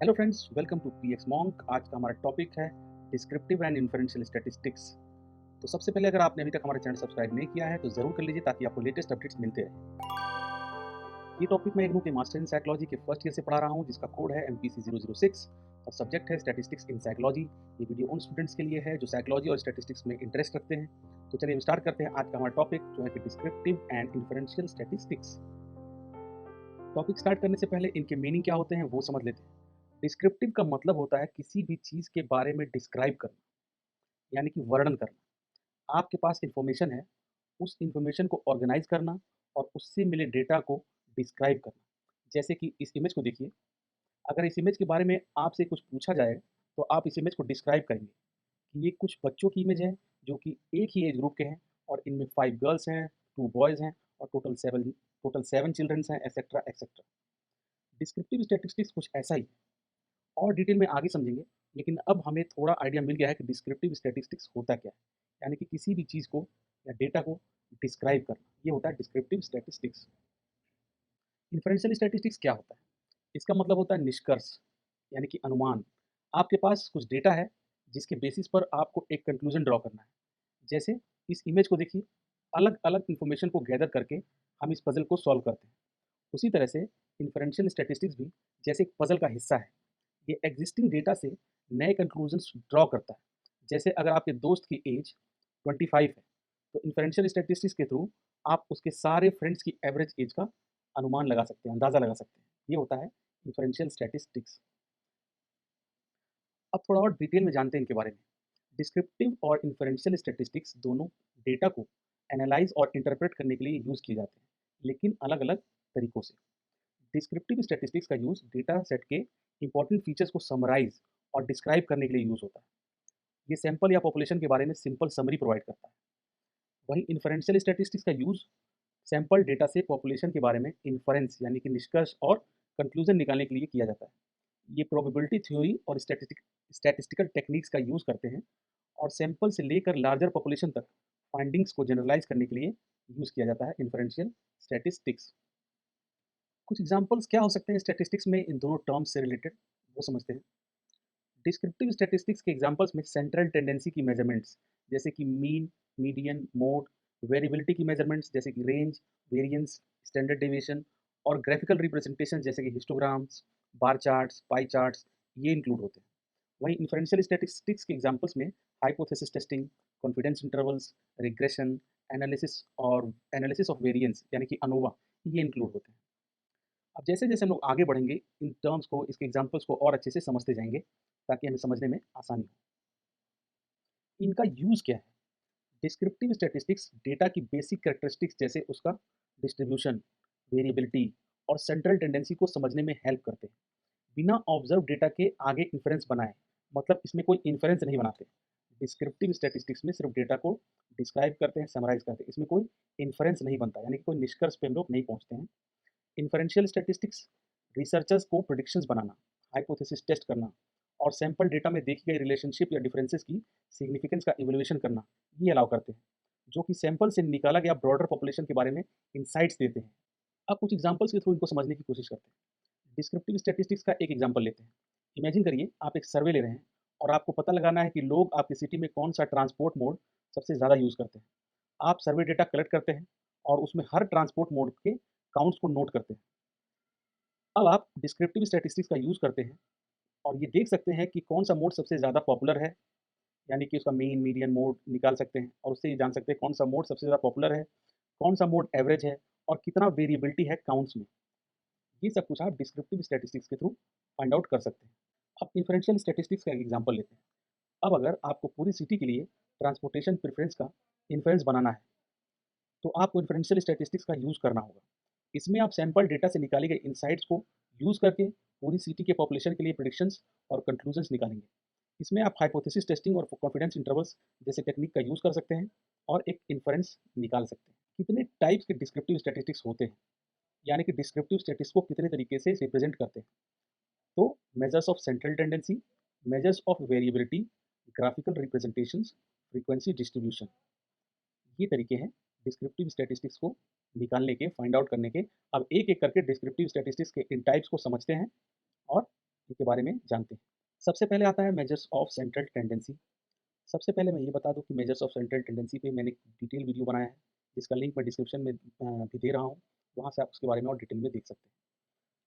Hello friends, welcome to PX Monk. आज का हमारा टॉपिक है डिस्क्रिप्टिव एंड इन्फरेंशियल स्टैटिस्टिक्स। तो सबसे पहले अगर आपने अभी तक हमारा चैनल सब्सक्राइब नहीं किया है तो ज़रूर कर लीजिए ताकि आपको लेटेस्ट अपडेट्स मिलते रहे। ये टॉपिक मैं इग्नू के मास्टर इन साइकोलॉजी के फर्स्ट ईयर से पढ़ा रहा हूँ, जिसका कोड है MPC 006 और सब्जेक्ट है स्टैटिस्टिक्स इन साइकोलॉजी। ये वीडियो उन स्टूडेंट्स के लिए है जो साइकोलॉजी और स्टैटिस्टिक्स में इंटरेस्ट रखते हैं। तो चलिए स्टार्ट करते हैं आज का हमारा टॉपिक, जो है कि descriptive and inferential statistics. Topic start करने से पहले इनके मीनिंग क्या होते हैं वो समझ लेते हैं। डिस्क्रिप्टिव का मतलब होता है किसी भी चीज़ के बारे में डिस्क्राइब करना, यानी कि वर्णन करना। आपके पास इन्फॉर्मेशन है, उस इन्फॉर्मेशन को ऑर्गेनाइज करना और उससे मिले डेटा को डिस्क्राइब करना। जैसे कि इस इमेज को देखिए, अगर इस इमेज के बारे में आपसे कुछ पूछा जाए तो आप इस इमेज को डिस्क्राइब करेंगे कि ये कुछ बच्चों की इमेज है जो कि एक ही एज ग्रुप के हैं और इनमें 5 गर्ल्स हैं, 2 बॉयज़ हैं और टोटल 7 चिल्ड्रंस हैं, एटसेट्रा एटसेट्रा। डिस्क्रिप्टिव स्टैटिस्टिक्स कुछ ऐसा ही है। और डिटेल में आगे समझेंगे, लेकिन अब हमें थोड़ा आइडिया मिल गया है कि डिस्क्रिप्टिव स्टैटिस्टिक्स होता क्या है, यानी कि किसी भी चीज़ को या डेटा को डिस्क्राइब करना, ये होता है डिस्क्रिप्टिव स्टैटिस्टिक्स। इन्फरेंशियल स्टैटिस्टिक्स क्या होता है? इसका मतलब होता है निष्कर्ष, यानी कि अनुमान। आपके पास कुछ डेटा है जिसके बेसिस पर आपको एक कंक्लूजन ड्रॉ करना है। जैसे इस इमेज को देखिए, अलग अलग इंफॉर्मेशन को गैदर करके हम इस पजल को सॉल्व करते हैं। उसी तरह से इन्फरेंशियल स्टैटिस्टिक्स भी जैसे एक पजल का हिस्सा है। ये एग्जिस्टिंग डेटा से नए कंक्लूजन्स ड्रॉ करता है। जैसे अगर आपके दोस्त की एज 25 है, तो इन्फरेंशियल स्टैटिस्टिक्स के थ्रू आप उसके सारे फ्रेंड्स की एवरेज एज का अनुमान लगा सकते हैं, अंदाज़ा लगा सकते हैं। ये होता है इन्फरेंशियल स्टैटिस्टिक्स। अब थोड़ा और डिटेल में जानते हैं इनके बारे में। डिस्क्रिप्टिव और इन्फरेंशियल स्टैटिस्टिक्स दोनों डेटा को एनालाइज और इंटरप्रेट करने के लिए यूज़ किए जाते हैं, लेकिन अलग-अलग तरीकों से। डिस्क्रिप्टिव स्टैटिस्टिक्स का यूज़ डेटा सेट के इंपॉर्टेंट फीचर्स को समराइज और डिस्क्राइब करने के लिए यूज़ होता है। ये सैंपल या पॉपुलेशन के बारे में सिंपल समरी प्रोवाइड करता है। वहीं इन्फरेंशियल स्टैटिस्टिक्स का यूज़ सैंपल डेटा से पॉपुलेशन के बारे में इन्फरेंस, यानी कि निष्कर्ष और कंक्लूजन निकालने के लिए किया जाता है। ये प्रोबेबिलिटी थ्योरी और स्टैटिस्टिकल टेक्निक्स का यूज़ करते हैं और सैंपल से लेकर लार्जर पॉपुलेशन तक फाइंडिंग्स को जनरलाइज करने के लिए यूज़ किया जाता है इन्फरेंशियल स्टैटिस्टिक्स। कुछ एग्जांपल्स क्या हो सकते हैं स्टैटिस्टिक्स में इन दोनों टर्म्स से रिलेटेड, वो समझते हैं। डिस्क्रिप्टिव स्टैटिस्टिक्स के एग्जांपल्स में सेंट्रल टेंडेंसी की मेजरमेंट्स, जैसे कि मीन, मीडियन, मोड, वेरिएबिलिटी की मेजरमेंट्स जैसे कि रेंज, वेरिएंस, स्टैंडर्ड डेविएशन और ग्राफिकल रिप्रेजेंटेशन जैसे कि हिस्टोग्राम्स, बार चार्ट्स, पाई चार्ट्स, ये इंक्लूड होते हैं। वहीं इन्फरेंशियल स्टैटिस्टिक्स के एग्जांपल्स में hypothesis testing, confidence intervals, regression, analysis of variance यानी कि अनोवा, ये इंक्लूड होते हैं। अब जैसे-जैसे हम लोग आगे बढ़ेंगे, इन टर्म्स को, इसके एग्जांपल्स को और अच्छे से समझते जाएँगे, ताकि हमें समझने में आसानी हो। इनका यूज़ क्या है? डिस्क्रिप्टिव स्टैटिस्टिक्स डेटा की बेसिक कैरेक्टरिस्टिक्स जैसे उसका डिस्ट्रीब्यूशन, वेरिएबिलिटी और सेंट्रल टेंडेंसी को समझने में हेल्प करते हैं। बिना ऑब्जर्व डेटा के आगे इन्फेरेंस बनाए, मतलब इसमें कोई इन्फेरेंस नहीं बनाते। डिस्क्रिप्टिव स्टैटिस्टिक्स में सिर्फ डेटा को डिस्क्राइब करते हैं, समराइज़ करते हैं। इसमें कोई इन्फेरेंस नहीं बनता, यानी कि कोई निष्कर्ष पे हम लोग नहीं पहुँचते हैं। इन्फरेंशियल स्टैटिस्टिक्स रिसर्चर्स को प्रेडिक्शंस बनाना, हाइपोथेसिस टेस्ट करना और सैंपल डेटा में देखी गई रिलेशनशिप या डिफरेंसेस की सिग्निफिकेंस का इवैल्यूएशन करना, ये अलाउ करते हैं, जो कि सैंपल से निकाला गया ब्रॉडर पॉपुलेशन के बारे में इनसाइट्स देते हैं। अब कुछ एग्जांपल्स के थ्रू इनको समझने की कोशिश करते हैं। डिस्क्रिप्टिव स्टैटिस्टिक्स का एक एग्जांपल लेते हैं। इमेजिन करिए आप एक सर्वे ले रहे हैं और आपको पता लगाना है कि लोग आपकी सिटी में कौन सा ट्रांसपोर्ट मोड सबसे ज़्यादा यूज़ करते हैं। आप सर्वे डेटा कलेक्ट करते हैं और उसमें हर ट्रांसपोर्ट मोड के काउंट्स को नोट करते हैं। अब आप डिस्क्रिप्टिव स्टैटिस्टिक्स का यूज़ करते हैं और ये देख सकते हैं कि कौन सा मोड सबसे ज़्यादा पॉपुलर है, यानी कि उसका मीन, मीडियन, मोड निकाल सकते हैं और उससे ये जान सकते हैं कौन सा मोड सबसे ज़्यादा पॉपुलर है, कौन सा मोड एवरेज है और कितना वेरिएबिलिटी है काउंट्स में। ये सब कुछ आप डिस्क्रिप्टिव स्टैटिस्टिक्स के थ्रू फाइंड आउट कर सकते हैं। अब इन्फरेंशियल स्टैटिस्टिक्स का एक एग्जांपल लेते हैं। अब अगर आपको पूरी सिटी के लिए ट्रांसपोर्टेशन प्रेफरेंस का इन्फरेंस बनाना है, तो आपको इन्फरेंशियल स्टैटिस्टिक्स का यूज़ करना होगा। इसमें आप सैंपल डेटा से निकाली गई इनसाइट्स को यूज़ करके पूरी सिटी के पॉपुलेशन के लिए प्रेडिक्शंस और कंक्लूजन्स निकालेंगे। इसमें आप हाइपोथेसिस टेस्टिंग और कॉन्फिडेंस इंटरवल्स जैसे टेक्निक का यूज़ कर सकते हैं और एक इन्फरेंस निकाल सकते हैं। कितने टाइप्स के डिस्क्रिप्टिव स्टैटिस्टिक्स होते हैं, यानी कि डिस्क्रिप्टिव स्टैटिस्टिक्स को कितने तरीके से रिप्रेजेंट करते हैं? तो measures of central tendency, measures of variability, graphical representations, frequency distribution, ये तरीके हैं डिस्क्रिप्टिव स्टैटिस्टिक्स को निकालने के, फाइंड आउट करने के। अब एक-एक करके डिस्क्रिप्टिव स्टैटिस्टिक्स के इन टाइप्स को समझते हैं और इनके बारे में जानते हैं। सबसे पहले आता है मेजर्स ऑफ सेंट्रल टेंडेंसी। सबसे पहले मैं ये बता दूं कि मेजर्स ऑफ सेंट्रल टेंडेंसी पे मैंने एक डिटेल वीडियो बनाया है, जिसका लिंक मैं डिस्क्रिप्शन में भी दे रहा हूँ। वहाँ से आप उसके बारे में और डिटेल में देख सकते हैं।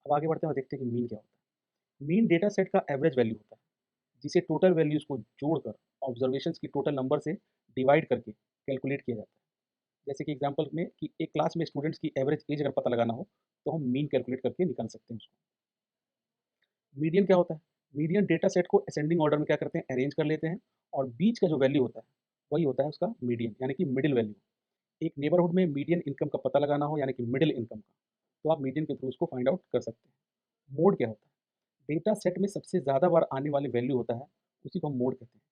अब आगे बढ़ते हैं और देखते हैं कि मीन क्या होता है। मीन डेटा सेट का एवरेज वैल्यू होता है, जिसे टोटल वैल्यूज़ को जोड़कर ऑब्जर्वेशंस की टोटल नंबर से डिवाइड करके कैलकुलेट किया जाता है। जैसे कि एग्जांपल में कि एक क्लास में स्टूडेंट्स की एवरेज एज अगर पता लगाना हो, तो हम मीन कैलकुलेट करके निकाल सकते हैं उसको। मीडियन क्या होता है? मीडियन डेटा सेट को असेंडिंग ऑर्डर में क्या करते हैं, अरेंज कर लेते हैं, और बीच का जो वैल्यू होता है, वही होता है उसका मीडियन, यानी कि मिडिल वैल्यू। एक नेबरहुड में मीडियन इनकम का पता लगाना हो, यानी कि मिडिल इनकम का, तो आप मीडियन के थ्रू उसको फाइंड आउट कर सकते हैं। मोड क्या होता है? डेटा सेट में सबसे ज़्यादा बार आने वाले वैल्यू होता है, उसी को हम मोड कहते हैं।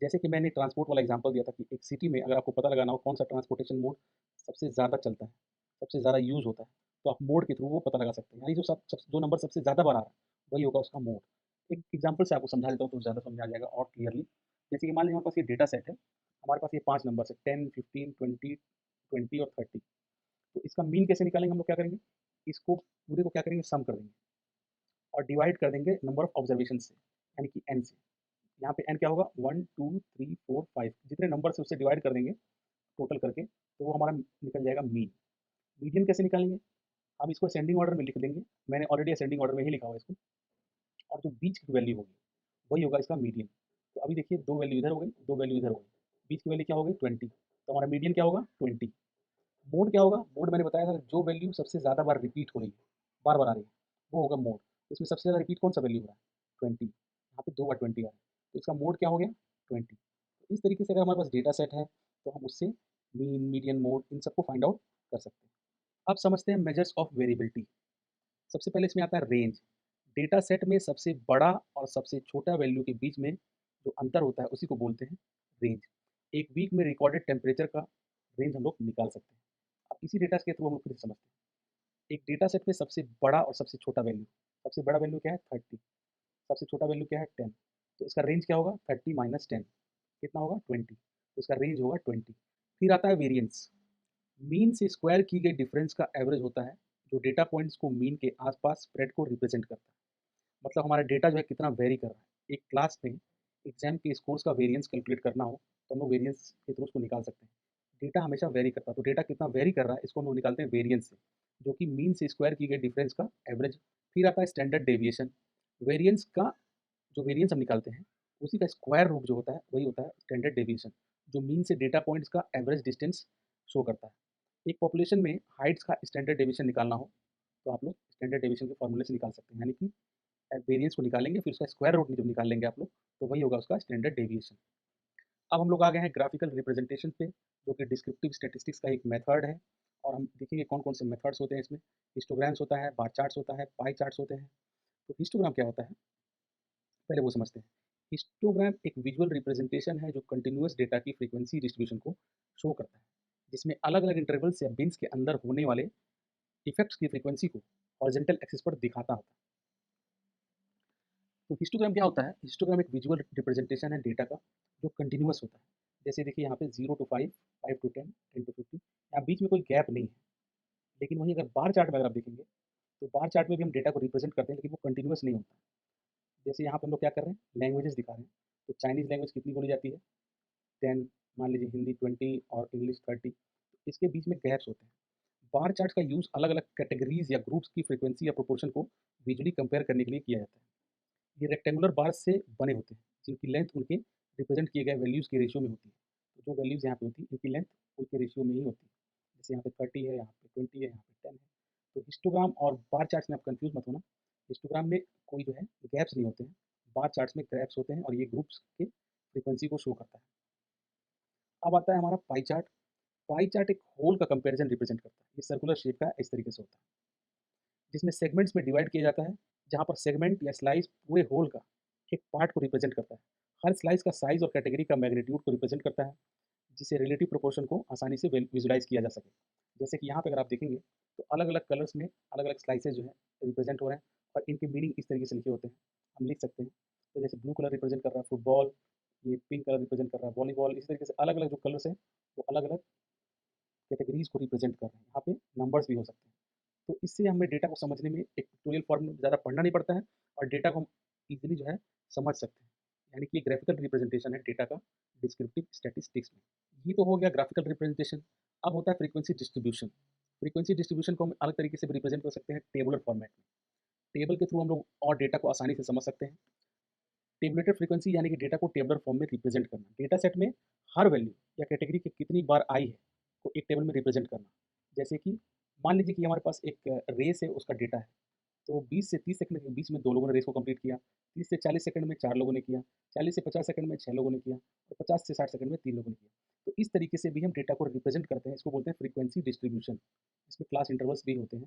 जैसे कि मैंने ट्रांसपोर्ट वाला एग्जांपल दिया था कि एक सिटी में अगर आपको पता लगाना हो कौन सा ट्रांसपोर्टेशन मोड सबसे ज़्यादा चलता है, सबसे ज़्यादा यूज़ होता है, तो आप मोड के थ्रू वो पता लगा सकते हैं। यानी जो जो नंबर सबसे ज़्यादा बार आ रहा है, वही होगा उसका मोड। एक एग्जांपल से आपको समझा देता हूँ तो ज़्यादा समझ आ जाएगा और क्लियरली। जैसे कि मान लीजिए हमारे पास ये डेटा सेट है, हमारे पास ये 5 नंबर्स है, 10, 15, 20, 20 और 30। तो इसका मीन कैसे निकालेंगे? हम लोग क्या करेंगे, इसको पूरे को क्या करेंगे, सम कर देंगे और डिवाइड कर देंगे नंबर ऑफ ऑब्जर्वेशन से, यानी कि एन से। यहाँ पे एन क्या होगा, 1, 2, 3, 4, 5, जितने नंबर से उससे डिवाइड कर देंगे टोटल करके, तो वो हमारा निकल जाएगा मीन। मीडियन कैसे निकालेंगे? हम इसको असेंडिंग ऑर्डर में लिख देंगे, मैंने ऑलरेडी असेंडिंग ऑर्डर में ही लिखा हुआ है इसको, और जो बीच की वैल्यू होगी वही होगा इसका मीडियन। तो अभी देखिए, दो वैल्यू इधर हो गई, दो वैल्यू इधर हो गई, बीच की वैल्यू क्या हो गई, 20, तो हमारा मीडियन क्या होगा, 20। मोड क्या होगा? मोड मैंने बताया था, जो वैल्यू सबसे ज़्यादा बार रिपीट हो रही है, बार बार आ रही है, वो होगा मोड। इसमें सबसे ज़्यादा रिपीट कौन सा वैल्यू हो रहा है, 20, यहाँ पे 2 बार 20 आ रहा है, तो इसका मोड क्या हो गया, 20। तो इस तरीके से अगर हमारे पास डेटा सेट है, तो हम उससे मीन, मीडियन, मोड इन सबको फाइंड आउट कर सकते हैं। अब समझते हैं मेजर्स ऑफ वेरिएबिलिटी। सबसे पहले इसमें आता है रेंज। डेटा सेट में सबसे बड़ा और सबसे छोटा वैल्यू के बीच में जो अंतर होता है, उसी को बोलते हैं रेंज। एक वीक में रिकॉर्डेड टेम्परेचर का रेंज हम लोग निकाल सकते हैं। अब इसी डेटा के थ्रू हम लोग फिर समझते हैं। एक डेटा सेट में सबसे बड़ा और सबसे छोटा वैल्यू, सबसे बड़ा वैल्यू क्या है, 30, सबसे छोटा वैल्यू क्या है, 10। तो इसका रेंज क्या होगा, 30 माइनस 10, कितना होगा, 20। तो इसका रेंज होगा 20। फिर आता है वेरिएंस। मीन से स्क्वायर की गई डिफरेंस का एवरेज होता है, जो डेटा पॉइंट्स को मीन के आसपास स्प्रेड को रिप्रेजेंट करता है। मतलब हमारा डेटा जो है कितना वेरी कर रहा है। एक क्लास में एग्जाम के स्कोर्स का वेरिएंस कैलकुलेट करना हो, तो हम लोग वेरिएंस के थ्रू उसको निकाल सकते हैं। डेटा हमेशा वेरी करता है, तो डेटा कितना वेरी कर रहा है, इसको हम लोग निकालते हैं वेरिएंस से, जो कि मीन से स्क्वायर की गई डिफरेंस का एवरेज। फिर आता है स्टैंडर्ड डेविएशन। वेरिएंस का जो वेरिएंस हम निकालते हैं, उसी का स्क्वायर रूट जो होता है, वही होता है स्टैंडर्ड डेविएशन, जो मीन से डेटा पॉइंट्स का एवरेज डिस्टेंस शो करता है। एक पॉपुलेशन में हाइट्स का स्टैंडर्ड डेविएशन निकालना हो, तो आप लोग स्टैंडर्ड डेविएशन के फॉर्मूले से निकाल सकते हैं, यानी कि वेरिएंस को निकालेंगे, फिर उसका स्क्वायर रूट जब निकाल लेंगे आप लोग, तो वही होगा उसका स्टैंडर्ड डेविएशन। अब हम लोग आ गए हैं ग्राफिकल रिप्रेजेंटेशन पे, जो कि डिस्क्रिप्टिव स्टैटिस्टिक्स का एक मेथड है। और हम देखेंगे कौन कौन से मेथड्स होते हैं इसमें। हिस्टोग्राम्स होता है, बार चार्ट्स होता है, पाई चार्ट्स होते हैं। तो हिस्टोग्राम क्या होता है, पहले वो समझते हैं। हिस्टोग्राम एक विजुअल रिप्रेजेंटेशन है जो कंटिन्यूअस डेटा की फ्रीक्वेंसी डिस्ट्रीब्यूशन को शो करता है, जिसमें अलग अलग इंटरवल्स या बिन्स के अंदर होने वाले इफेक्ट्स की फ्रीक्वेंसी को हॉरिजॉन्टल एक्सिस पर दिखाता होता है। तो हिस्टोग्राम क्या होता है? हिस्टोग्राम एक विजुअल रिप्रेजेंटेशन है डेटा का, जो कंटिन्यूअस होता है। जैसे देखिए यहाँ पे 0 टू 5, 5 टू 10, 10 टू 50, यहाँ बीच में कोई गैप नहीं है। लेकिन वहीं अगर बार चार्ट में अगर आप देखेंगे, तो बार चार्ट में भी हम डेटा को रिप्रेजेंट करते हैं, लेकिन वो कंटिन्यूअस नहीं होता। जैसे यहाँ पे हम लोग क्या कर रहे हैं, लैंग्वेजेस दिखा रहे हैं। तो चाइनीज़ लैंग्वेज कितनी बोली जाती है, 10, मान लीजिए हिंदी 20 और इंग्लिश 30। इसके बीच में गैप्स होते हैं। बार चार्ट का यूज़ अलग अलग कैटेगरीज या ग्रुप्स की फ्रीक्वेंसी या प्रोपोर्शन को विजुअली कंपेयर करने के लिए किया जाता है। ये रेक्टेंगुलर बार्स से बने होते हैं, जिनकी लेंथ उनके रिप्रेजेंट किए गए वैल्यूज़ के रेशियो में होती है। तो जो वैल्यूज़ यहाँ पे होती है, इनकी लेंथ उनके रेशियो में ही होती है। जैसे यहाँ पे 30 है, यहाँ पे 20 है, यहाँ पे 10 है। तो हिस्टोग्राम और बार चार्ट्स में आप कंफ्यूज मत होना। हिस्टोग्राम में कोई जो है गैप्स नहीं होते हैं, बार चार्ट्स में गैप्स होते हैं, और ये ग्रुप्स के फ्रीक्वेंसी को शो करता है। अब आता है हमारा पाई चार्ट। पाई चार्ट एक होल का कंपैरिजन रिप्रेजेंट करता है। ये सर्कुलर शेप का इस तरीके से होता है, जिसमें सेगमेंट्स में डिवाइड किया जाता है, जहाँ पर सेगमेंट या स्लाइस पूरे होल का एक पार्ट को रिप्रेजेंट करता है। हर स्लाइस का साइज और कैटेगरी का मैग्नीट्यूड को रिप्रेजेंट करता है, जिसे रिलेटिव प्रोपोर्शन को आसानी से विजुलाइज किया जा सके। जैसे कि यहाँ पे अगर आप देखेंगे, तो अलग अलग कलर्स में अलग अलग स्लाइसेज जो है रिप्रेजेंट हो रहे हैं, और इनके मीनिंग इस तरीके से लिखे होते हैं, हम लिख सकते हैं। तो जैसे ब्लू कलर रिप्रेजेंट कर रहा है फुटबॉल, ये पिंक कलर रिप्रेजेंट कर रहा है वॉलीबॉल। इसी तरीके से अलग अलग जो कलर्स हैं, वो अलग अलग कैटेगरीज को रिप्रेजेंट कर रहे हैं। यहाँ पे नंबर्स भी हो सकते हैं। तो इससे हमें डेटा को समझने में एक पिक्टोरियल फॉर्म में ज़्यादा पढ़ना नहीं पड़ता है, और डेटा को हम ईज़िली जो है समझ सकते हैं। यानी कि ग्राफ़िकल रिप्रेज़ेंटेशन है डेटा का डिस्क्रिप्टिव स्टैटिस्टिक्स में। ये तो हो गया ग्राफ़िकल रिप्रेज़ेंटेशन। अब होता है फ्रीक्वेंसी डिस्ट्रीब्यूशन। फ्रीक्वेंसी डिस्ट्रीब्यूशन को हम अलग तरीके से भी रिप्रेज़ेंट कर सकते हैं टेबुलर फॉर्मेट में। टेबल के थ्रू हम लोग और डेटा को आसानी से समझ सकते हैं। टेबुलेटेड फ्रीक्वेंसी यानी कि डेटा को टेबुलर फॉर्म में रिप्रेज़ेंट करना। डेटा सेट में हर वैल्यू या कैटेगरी की कितनी बार आई है, को एक टेबल में रिप्रेज़ेंट करना। जैसे कि मान लीजिए कि हमारे पास एक रेस है, उसका डेटा है। तो 20 से 30 सेकंड के बीच में 2 लोगों ने रेस को कंप्लीट किया, 30 से 40 सेकंड में 4 लोगों ने किया, 40 से 50 सेकंड में 6 लोगों ने किया और 50 से 60 सेकंड में 3 लोगों ने किया। तो इस तरीके से भी हम डेटा को रिप्रेजेंट करते हैं, इसको बोलते हैं फ्रीक्वेंसी डिस्ट्रीब्यूशन। इसमें क्लास इंटरवल्स भी होते हैं,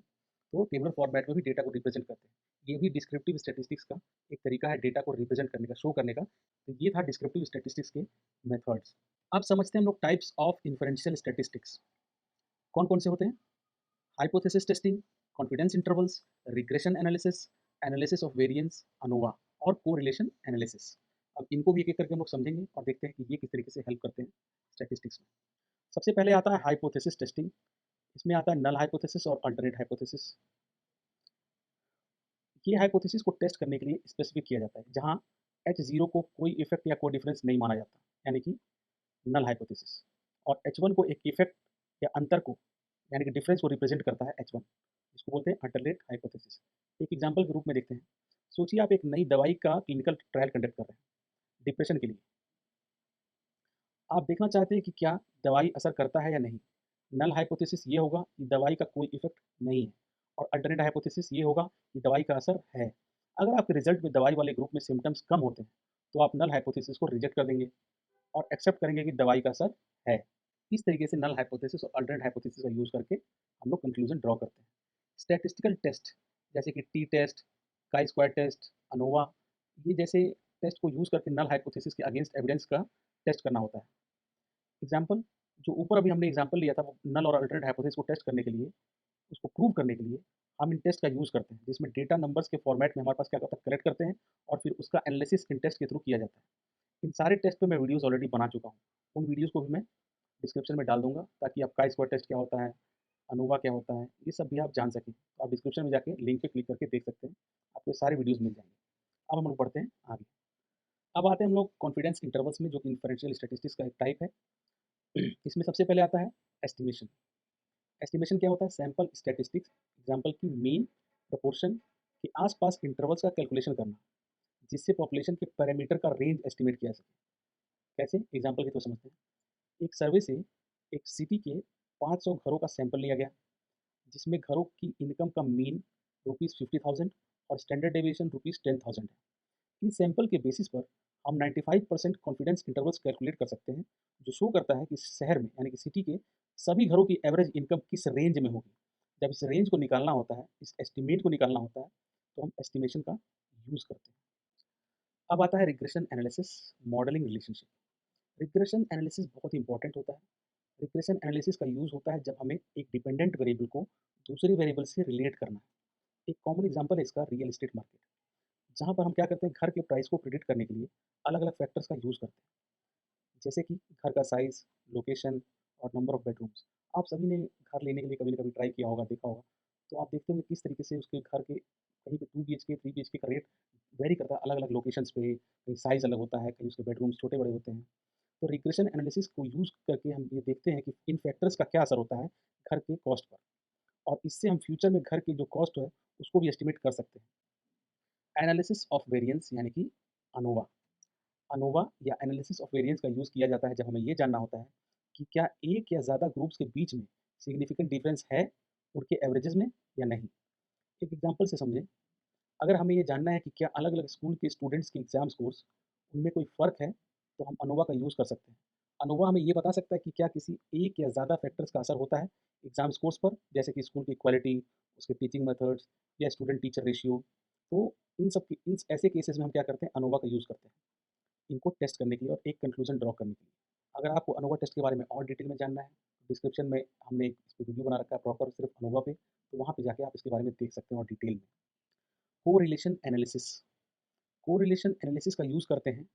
तो टेबलर फॉर्मेट में भी डेटा को रिप्रेजेंट करते हैं। ये भी डिस्क्रिप्टिव स्टैटिस्टिक्स का एक तरीका है डेटा को रिप्रेजेंट करने का, शो करने का। तो ये था डिस्क्रिप्टिव स्टैटिस्टिक्स के मेथड्स। अब समझते हैं हम लोग टाइप्स ऑफ इन्फरेंशियल स्टैटिस्टिक्स। कौन-कौन से होते हैं? Hypothesis testing, confidence intervals, regression analysis, analysis of variance, ANOVA और कोरिलेशन एनालिसिस। अब इनको भी एक-एक करके हम लोग समझेंगे और देखते हैं कि ये किस तरीके से हेल्प करते हैं स्टैटिस्टिक्स में। सबसे पहले आता है हाइपोथेसिस टेस्टिंग। इसमें आता है नल हाइपोथेसिस और अल्टरनेट हाइपोथेसिस। ये हाइपोथेसिस को टेस्ट करने के लिए स्पेसिफिक किया जाता है, जहाँ H0 को कोई इफेक्ट या कोई डिफरेंस नहीं माना जाता, यानी कि नल हाइपोथेसिस। और H1 को एक इफेक्ट या अंतर को, यानी कि डिफरेंस को रिप्रेजेंट करता है H1, इसको बोलते हैं अल्टरनेट हाइपोथेसिस। एक एग्जांपल के रूप में देखते हैं। सोचिए आप एक नई दवाई का क्लिनिकल ट्रायल कंडक्ट कर रहे हैं डिप्रेशन के लिए। आप देखना चाहते हैं कि क्या दवाई असर करता है या नहीं। नल हाइपोथेसिस ये होगा कि दवाई का कोई इफेक्ट नहीं है, और अल्टरनेट हाइपोथेसिस ये होगा कि दवाई का असर है। अगर आपके रिजल्ट में दवाई वाले ग्रुप में सिम्टम्स कम होते हैं, तो आप नल हाइपोथेसिस को रिजेक्ट कर देंगे और एक्सेप्ट करेंगे कि दवाई का असर है। इस तरीके से नल हाइपोथेसिस और अल्टरनेट हाइपोथेसिस का यूज़ करके हम लोग कंक्लूजन ड्रॉ करते हैं। स्टैटिस्टिकल टेस्ट जैसे कि T test, chi square test, ANOVA, ये जैसे टेस्ट को यूज़ करके नल हाइपोथेसिस के अगेंस्ट एविडेंस का टेस्ट करना होता है। एग्जाम्पल, जो ऊपर अभी हमने एग्जाम्पल लिया था, वो नल और अल्टरनेट हाइपोथेसिस को टेस्ट करने के लिए, उसको प्रूव करने के लिए हम इन टेस्ट का यूज़ करते हैं, जिसमें डेटा नंबर्स के फॉर्मेट में हमारे पास क्या होता है, कलेक्ट करते हैं और फिर उसका एनालिसिस इन टेस्ट के थ्रू किया जाता है। इन सारे टेस्ट पे मैं वीडियोज़ ऑलरेडी बना चुका हूँ। उन वीडियोज़ को भी मैं डिस्क्रिप्शन में डाल दूँगा, ताकि आप काई स्क्वायर टेस्ट क्या होता है, अनोवा क्या होता है, ये सब भी आप जान सकें। तो आप डिस्क्रिप्शन में जाके लिंक पे क्लिक करके देख सकते हैं, आपको ये सारे वीडियोज़ मिल जाएँगे। अब हम लोग बढ़ते हैं आगे। अब आते हैं हम लोग कॉन्फिडेंस इंटरवल्स में, जो कि इन्फरेंशियल स्टैटिस्टिक्स का एक टाइप है। इसमें सबसे पहले आता है एस्टिमेशन। एस्टिमेशन क्या होता है? सैंपल स्टैटिस्टिक्स एग्जाम्पल की मीन, प्रोपोर्शन के आसपास इंटरवल्स का कैलकुलेशन करना, जिससे पॉपुलेशन के पैरामीटर का रेंज एस्टिमेट किया जा सके। कैसे? एग्जाम्पल के तो समझते हैं। एक सर्वे से एक सिटी के 500 घरों का सैंपल लिया गया, जिसमें घरों की इनकम का मीन ₹50,000 और स्टैंडर्ड डेविएशन ₹10,000 है। इस सैंपल के बेसिस पर हम 95% कॉन्फिडेंस इंटरवल्स कैलकुलेट कर सकते हैं, जो शो करता है कि शहर में, यानी कि सिटी के सभी घरों की एवरेज इनकम किस रेंज में होगी। जब इस रेंज को निकालना होता है, इस एस्टिमेट को निकालना होता है, तो हम एस्टिमेशन का यूज़ करते हैं। अब आता है regression analysis, modelling relationship. Regression analysis बहुत इंपॉर्टेंट होता है। रिग्रेशन एनालिसिस का यूज़ होता है जब हमें एक डिपेंडेंट वेरिएबल को दूसरे वेरिएबल से रिलेट करना है। एक कॉमन एग्जांपल है इसका रियल एस्टेट मार्केट, जहाँ पर हम क्या करते हैं, घर के प्राइस को प्रिडिक्ट करने के लिए अलग-अलग फैक्टर्स का यूज़ करते हैं। जैसे कि घर का साइज़, लोकेशन और नंबर ऑफ बेडरूम्स। आप सभी ने घर लेने के लिए कभी न कभी ट्राई किया होगा, देखा होगा। तो आप देखते होंगे किस तरीके से उसके घर के कहीं पे 2 बीएचके, 3 बीएचके का रेट वेरी करता है अलग-अलग लोकेशंस पे, कहीं साइज़ अलग होता है, कहीं उसके बेडरूम्स छोटे-बड़े होते हैं। तो रिग्रेशन एनालिसिस को यूज़ करके हम ये देखते हैं कि इन फैक्टर्स का क्या असर होता है घर के कॉस्ट पर, और इससे हम फ्यूचर में घर की जो कॉस्ट है, उसको भी एस्टिमेट कर सकते हैं। एनालिसिस ऑफ वेरिएंस यानी कि अनोवा। अनोवा या एनालिसिस ऑफ वेरिएंस का यूज़ किया जाता है जब हमें ये जानना होता है कि क्या एक या ज़्यादा ग्रुप्स के बीच में सिग्निफिकेंट डिफरेंस है उनके एवरेजेस में या नहीं। एक एग्जांपल से समझें, अगर हमें ये जानना है कि क्या अलग-अलग स्कूल के स्टूडेंट्स के एग्जाम स्कोर्स, उनमें कोई फ़र्क है, तो हम अनोवा का यूज़ कर सकते हैं। अनोवा हमें ये बता सकता है कि क्या किसी एक या ज़्यादा फैक्टर्स का असर होता है एग्जाम स्कोर्स पर, जैसे कि स्कूल की क्वालिटी, उसके टीचिंग मेथड्स या स्टूडेंट टीचर रेशियो। तो इन ऐसे केसेस में हम क्या करते हैं, अनोवा का यूज़ करते हैं इनको टेस्ट करने के लिए और एक कंक्लूजन ड्रॉ करने के लिए। अगर आपको अनोवा टेस्ट के बारे में और डिटेल में जानना है, डिस्क्रिप्शन में हमने इस पे वीडियो बना रखा है प्रॉपर सिर्फ अनोवा पे, तो वहाँ पे जाके आप इसके बारे में देख सकते हैं और डिटेल में। Correlation analysis. कोरिलेशन एनालिसिस का यूज़ करते हैं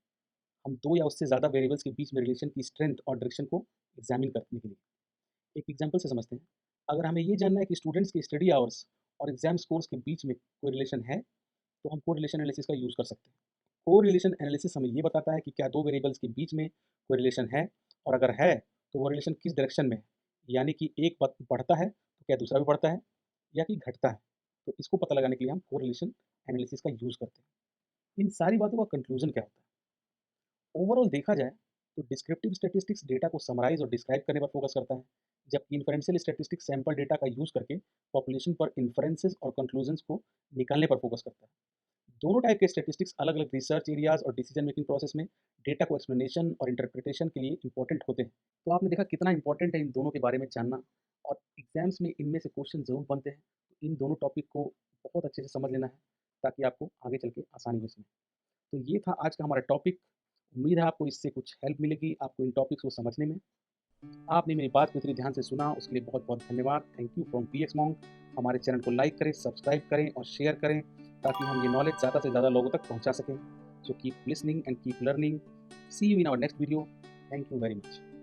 हम 2 या उससे ज़्यादा वेरिएबल्स के बीच में रिलेशन की स्ट्रेंथ और डायरेक्शन को एग्जामिन करने के लिए। एक एग्जांपल से समझते हैं। अगर हमें ये जानना है कि स्टूडेंट्स के स्टडी आवर्स और एग्जाम स्कोर्स के बीच में कोई रिलेशन है, तो हम कोरिलेशन एनालिसिस का यूज़ कर सकते हैं। कोरिलेशन एनालिसिस हमें ये बताता है कि क्या दो वेरिएबल्स के बीच में कोई रिलेशन है, और अगर है तो वो रिलेशन किस डायरेक्शन में है। यानी कि एक बढ़ता है तो क्या दूसरा भी बढ़ता है, या कि घटता है। तो इसको पता लगाने के लिए हम कोरिलेशन एनालिसिस का यूज़ करते हैं। इन सारी बातों का कंक्लूजन क्या होता है? ओवरऑल देखा जाए तो डिस्क्रिप्टिव स्टैटिस्टिक्स डेटा को समराइज और डिस्क्राइब करने पर फोकस करता है, जबकि इन्फरेंशियल स्टैटिस्टिक्स सैंपल डेटा का यूज़ करके पॉपुलेशन पर इन्फरेंसेस और कंक्लूजन्स को निकालने पर फोकस करता है। दोनों टाइप के स्टैटिस्टिक्स अलग अलग रिसर्च एरियाज और डिसीजन मेकिंग प्रोसेस में डेटा को एक्सप्लेनेशन और इंटरप्रिटेशन के लिए इंपॉर्टेंट होते हैं। तो आपने देखा कितना इंपॉर्टेंट है इन दोनों के बारे में जानना, और एग्जाम्स में इनमें से क्वेश्चन ज़रूर बनते हैं। तो इन दोनों टॉपिक को बहुत अच्छे से समझ लेना है, ताकि आपको आगे चल के आसानी हो इसमें। तो ये था आज का हमारा टॉपिक। उम्मीद है आपको इससे कुछ हेल्प मिलेगी आपको इन टॉपिक्स को समझने में। आपने मेरी बात को इतनी ध्यान से सुना, उसके लिए बहुत बहुत धन्यवाद। Thank you from P X मॉन्ग। हमारे चैनल को लाइक करें, सब्सक्राइब करें और शेयर करें, ताकि हम ये नॉलेज ज़्यादा से ज़्यादा लोगों तक पहुंचा सकें। So keep listening and keep learning. See you in our next video. Thank you very much.